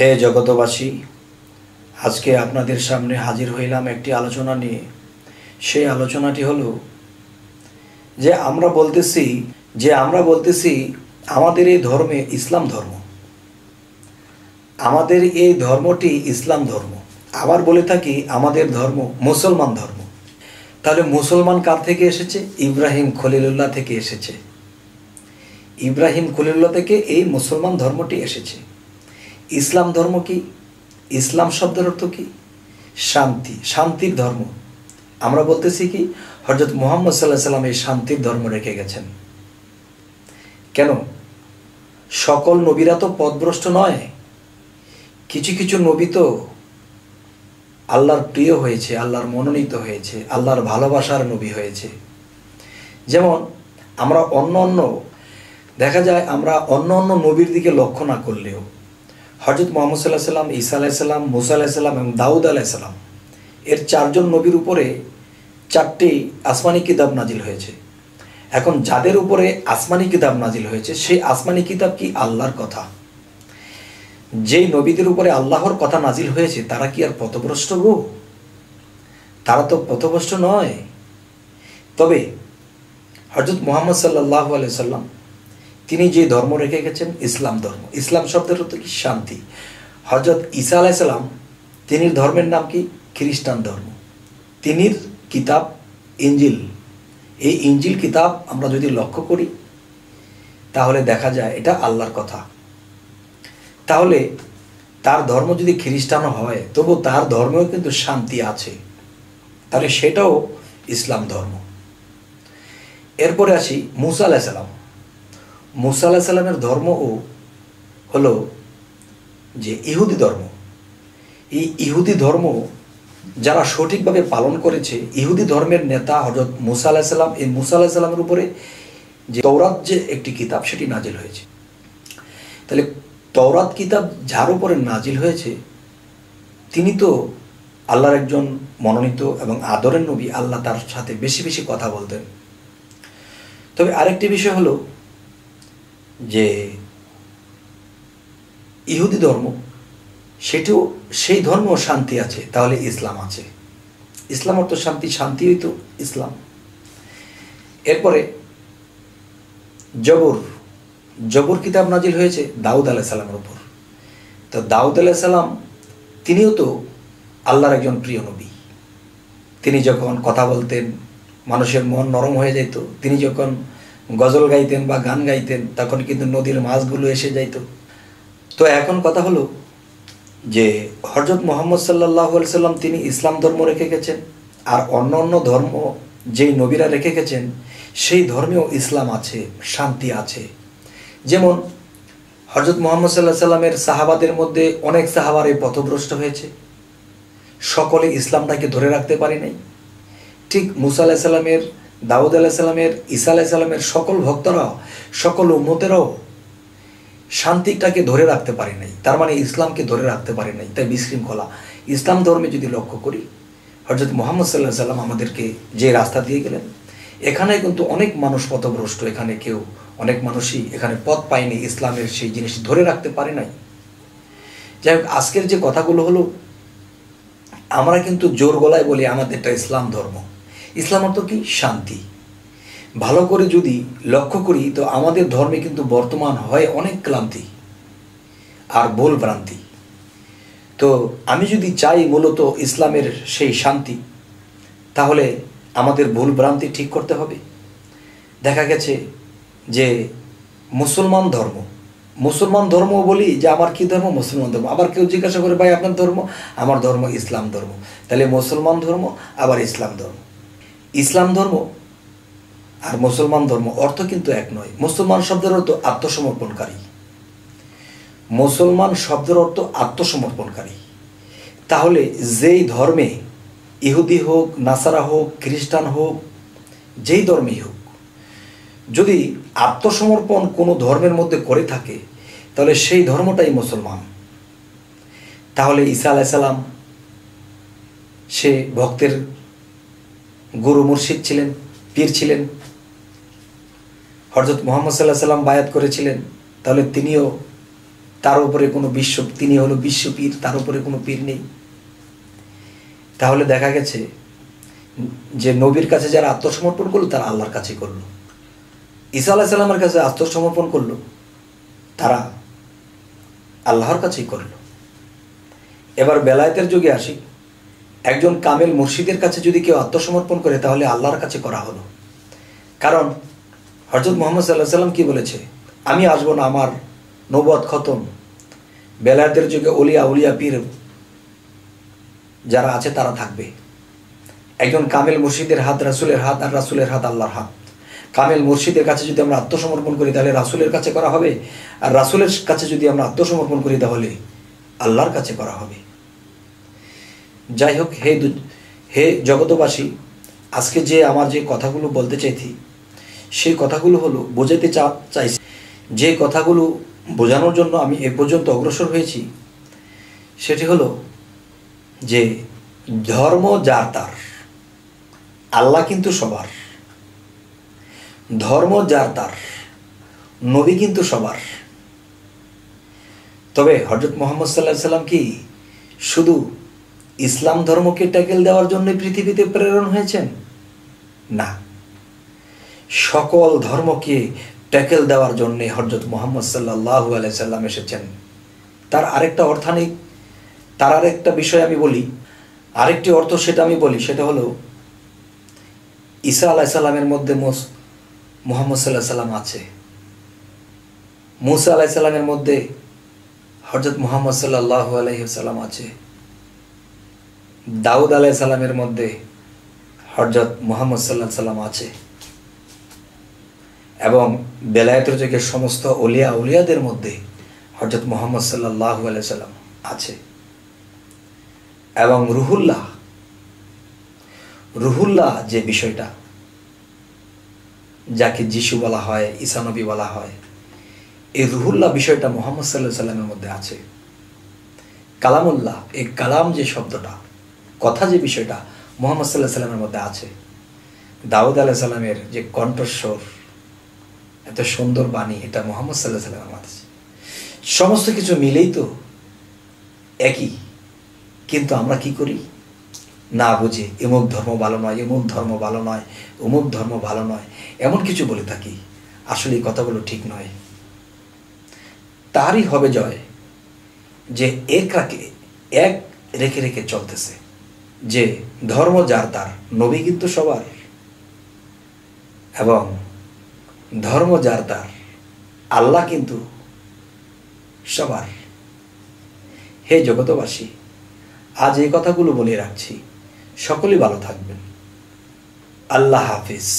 হে জগতবাসী, আজকে আপনাদের সামনে হাজির হইলাম একটি আলোচনা নিয়ে। সেই আলোচনাটি হলো যে আমরা বলতেছি আমাদের এই ধর্মে ইসলাম ধর্ম, আমাদের এই ধর্মটি ইসলাম ধর্ম। আবার বলে থাকি আমাদের ধর্ম মুসলমান ধর্ম। তাহলে মুসলমান কার থেকে এসেছে? ইব্রাহিম খলিলুল্লাহ থেকে এসেছে। ইব্রাহিম খলিলুল্লাহ থেকে এই মুসলমান ধর্মটি এসেছে। ইসলাম ধর্ম কি? ইসলাম শব্দের অর্থ কি? শান্তি, শান্তির ধর্ম। আমরা বলতেছি কি হযরত মুহাম্মদ সাল্লাল্লাহু আলাইহি সাল্লাম এই শান্তির ধর্ম রেখে গেছেন। কেন? সকল নবীরা তো পথভ্রষ্ট নয়, কিছু কিছু নবী তো আল্লাহর প্রিয় হয়েছে, আল্লাহর মনোনীত হয়েছে, আল্লাহর ভালোবাসার নবী হয়েছে। যেমন আমরা দেখা যায় আমরা অন্য নবীর দিকে লক্ষ্য না করলেও হযরত মুহাম্মদ সাল্লাল্লাহু আলাইহি সাল্লাম, ঈসা আলাইহিস সালাম, মুসা আলাইহিস সালাম এবং দাউদ আলাইহিস সালাম এর চারজন নবীর উপরে চারটি আসমানি কিতাব নাজিল হয়েছে। এখন যাদের উপরে আসমানি কিতাব নাজিল হয়েছে সেই আসমানি কিতাব কি? আল্লাহর কথা। যেই নবীদের উপরে আল্লাহর কথা নাজিল হয়েছে তারা কি আর পথভ্রষ্ট গো? তারা তো পথভ্রষ্ট নয়। তবে হযরত মুহাম্মদ সাল্লাল্লাহু আলাইহি সাল্লাম তিনি যে ধর্ম রেখে গেছেন ইসলাম ধর্ম। ইসলাম শব্দের অর্থ কি? শান্তি। হযরত ঈসা আলাইহিস সালাম তিনির ধর্মের নাম কি? খ্রিস্টান ধর্ম। তিনির কিতাব ইনজিল। এই ইনজিল কিতাব আমরা যদি লক্ষ্য করি তাহলে দেখা যায় এটা আল্লাহর কথা। তাহলে তার ধর্ম যদি খ্রিস্টানও হয় তবু তার ধর্মেও কিন্তু শান্তি আছে, তাহলে সেটাও ইসলাম ধর্ম। এরপরে আসি মুসা আলাইহিস সালাম। মুসা আলাইহিস সালামের ধর্মও হলো যে ইহুদি ধর্ম। এই ইহুদি ধর্ম যারা সঠিকভাবে পালন করেছে, ইহুদি ধর্মের নেতা হযরত মুসা আলাইহিস সালাম, এই মুসা আলাইহিস সালামের উপরে যে তওরাত যে একটি কিতাব সেটি নাজিল হয়েছে। তাহলে তওরাত কিতাব যার উপরে নাজিল হয়েছে তিনি তো আল্লাহর একজন মনোনীত এবং আদরের নবী। আল্লাহ তার সাথে বেশি বেশি কথা বলতেন। তবে আরেকটি বিষয় হলো যে ইহুদি ধর্ম সেটিও, সেই ধর্মেও শান্তি আছে, তাহলে ইসলাম আছে। ইসলাম অর্থ শান্তি, শান্তিই তো ইসলাম। এরপরে জবর কিতাব নাজিল হয়েছে দাউদ আলাইহিস সালামের উপর। তো দাউদ আলাইহিস সালাম তিনিও তো আল্লাহর একজন প্রিয় নবী। তিনি যখন কথা বলতেন মানুষের মন নরম হয়ে যেত। তিনি যখন গজল গাইতেন বা গান গাইতেন তখন কিন্তু নদীর মাছগুলো এসে যাইত। তো এখন কথা হলো যে হযরত মুহাম্মদ সাল্লাল্লাহু আলাইহি সাল্লাম তিনি ইসলাম ধর্ম রেখে গেছেন, আর অন্য ধর্ম যেই নবীরা রেখে গেছেন সেই ধর্মেও ইসলাম আছে, শান্তি আছে। যেমন হযরত মুহাম্মদ সাল্লাল্লাহু আলাইহি সাল্লামের সাহাবাদের মধ্যে অনেক সাহাবারে পথভ্রষ্ট হয়েছে, সকলে ইসলামটাকে ধরে রাখতে পারে নাই। ঠিক মুসা আলাইহিস সালামের, দাউদ আলাইহিস সালামের, ঈসা আলাইহিস সালামের সকল ভক্তরাও, সকল উম্মতেরাও শান্তিটাকে ধরে রাখতে পারে নাই, তার মানে ইসলামকে ধরে রাখতে পারে নাই, তাই বিশৃঙ্খলা। ইসলাম ধর্মে যদি লক্ষ্য করি হযরত মুহাম্মদ সাল্লাল্লাহু আলাইহি সাল্লাম আমাদেরকে যে রাস্তা দিয়ে গেলেন, এখানে কিন্তু অনেক মানুষ পথভ্রষ্ট। এখানে অনেক মানুষই এখানে পথ পায়নি, ইসলামের সেই জিনিস ধরে রাখতে পারে নাই। যাই হোক, আজকের যে কথাগুলো হলো আমরা কিন্তু জোর গলায় বলি আমাদেরটা ইসলাম ধর্ম। ইসলাম অর্থ কি? শান্তি। ভালো করে যদি লক্ষ্য করি তো আমাদের ধর্মে কিন্তু বর্তমান হয় অনেক ক্লান্তি আর ভুল ভ্রান্তি। তো আমি যদি চাই মূলত ইসলামের সেই শান্তি, তাহলে আমাদের ভুল ভ্রান্তি ঠিক করতে হবে। দেখা গেছে যে মুসলমান ধর্ম বলি যে আমার কি ধর্ম? মুসলমান ধর্ম। আবার কেউ জিজ্ঞাসা করে ভাই আপনার ধর্ম? আমার ধর্ম ইসলাম ধর্ম। তাহলে মুসলমান ধর্ম আবার ইসলাম ধর্ম। ইসলাম ধর্ম আর মুসলমান ধর্ম অর্থ কিন্তু এক নয়। মুসলমান শব্দের অর্থ আত্মসমর্পণকারী। মুসলমান শব্দের অর্থ আত্মসমর্পণকারী। তাহলে যেই ধর্মে, ইহুদি হোক, নাসারা হোক, খ্রিস্টান হোক, যেই ধর্মেই হোক, যদি আত্মসমর্পণ কোনো ধর্মের মধ্যে করে থাকে তাহলে সেই ধর্মটাই মুসলমান। তাহলে ঈসা আলাইহিস সালাম সে ভক্তের গুরু মুর্শিদ ছিলেন, পীর ছিলেন। হযরত মুহাম্মদ সাল্লাল্লাহু আলাইহি সাল্লাম বায়াত করেছিলেন, তাহলে তিনিও তার উপরে কোনো তিনি হলো বিশ্বপীর, তার উপরে কোনো পীর নেই। তাহলে দেখা গেছে যে নবীর কাছে যারা আত্মসমর্পণ করলো তারা আল্লাহর কাছে করলো, ঈসা আলাইহিস সালামের কাছে আত্মসমর্পণ করলো তারা আল্লাহর কাছেই করলো। এবার বেলায়েতের যুগে আসি, একজন কামেল মুর্শিদের কাছে যদি কেউ আত্মসমর্পণ করে তাহলে আল্লাহর কাছে করা হলো। কারণ হযরত মুহাম্মদ সাল্লাল্লাহু আলাইহি ওয়াসাল্লাম কি বলেছে, আমি আসবো না, আমার নবুয়ত খতম। বেলায়েতের যুগে উলিয়া পীর যারা আছে তারা থাকবে। একজন কামেল মুর্শিদের হাত রাসূলের হাত, আর রাসূলের হাত আল্লাহর হাত। কামেল মুর্শিদের কাছে যদি আমরা আত্মসমর্পণ করি তাহলে রাসূলের কাছে করা হবে, আর রাসূলের কাছে যদি আমরা আত্মসমর্পণ করি তাহলে আল্লাহর কাছে করা হবে। যাই হোক, হে জগতবাসী, আজকে যে আমার যে কথাগুলো বলতে চাইছি সেই কথাগুলো হলো বোঝাতে চাইছি, যে কথাগুলো বোঝানোর জন্য আমি এ পর্যন্ত অগ্রসর হয়েছি সেটি হলো যে ধর্ম যার তার, আল্লাহ কিন্তু সবার। ধর্ম যার তার, নবী কিন্তু সবার। তবে হযরত মুহাম্মদ সাল্লাল্লাহু আলাইহি ওয়াসাল্লাম কি শুধু ইসলাম ধর্মকে ট্যাকেল দেওয়ার জন্য পৃথিবীতে প্রেরণ হয়েছেন? না, সকল ধর্মকে ট্যাকেল দেওয়ার জন্য হযরত মুহাম্মদ সাল্লাল্লাহু আলাইহি ওয়াসাল্লাম এসেছেন। তার আরেকটা অর্থানিক, তার আরেকটা বিষয় আমি বলি, আরেকটি অর্থ সেটা আমি বলি, সেটা হলো ঈসা আলাইহিস সালামের মধ্যে মুহাম্মদ সাল্লাল্লাহু আলাইহি ওয়াসাল্লাম আছে, মুসা আলাইহিস সালামের মধ্যে হযরত মুহাম্মদ সাল্লাল্লাহু আলাইহি ওয়াসাল্লাম আছে, দাউদ আলাইহিস সালামের মধ্যে হযরত মুহাম্মদ সাল্লাল্লাহু আলাইহি ওয়াসাল্লাম আছে, এবং বেলায়েতের যুগে সমস্ত উলিয়াদের মধ্যে হযরত মুহাম্মদ সাল্লাল্লাহু আলাইহি ওয়াসাল্লাম আছে। এবং রুহুল্লাহ যে বিষয়টা, যাকে যিশু বলা হয়, ঈসা নবী বলা হয়, এই রুহুল্লাহ বিষয়টা মুহাম্মদ সাল্লাল্লাহু আলাইহি ওয়াসাল্লামের মধ্যে আছে। কালামুল্লাহ, এই কালাম যে শব্দটা, কথা যে বিষয়টা, মুহাম্মদ সাল্লাল্লাহু আলাইহি ওয়াসাল্লামের মধ্যে আছে। দাউদ আলাইহিস সালামের যে কণ্ঠস্বর, এত সুন্দর বাণী, এটা মুহাম্মদ সাল্লাল্লাহু আলাইহি ওয়াসাল্লামের মধ্যে আছে। সমস্ত কিছু মিলেই তো একই, কিন্তু আমরা কি করি, না বুঝে এমুক ধর্ম ভালো নয়, এমুক ধর্ম ভালো নয়, অমুক ধর্ম ভালো নয়, এমন কিছু বলে থাকি। আসলে এই কথাগুলো ঠিক নয়। তারই হবে জয় যে এক রেখে রেখে চলতেছে, যে ধর্ম যার তার, নবী কিন্তু সবার, এবং ধর্ম যার তার, আল্লাহ কিন্তু সবার। হে জগতবাসী, আজ এই কথাগুলো বলে রাখছি, সকলেই ভালো থাকবেন। আল্লাহ হাফিজ।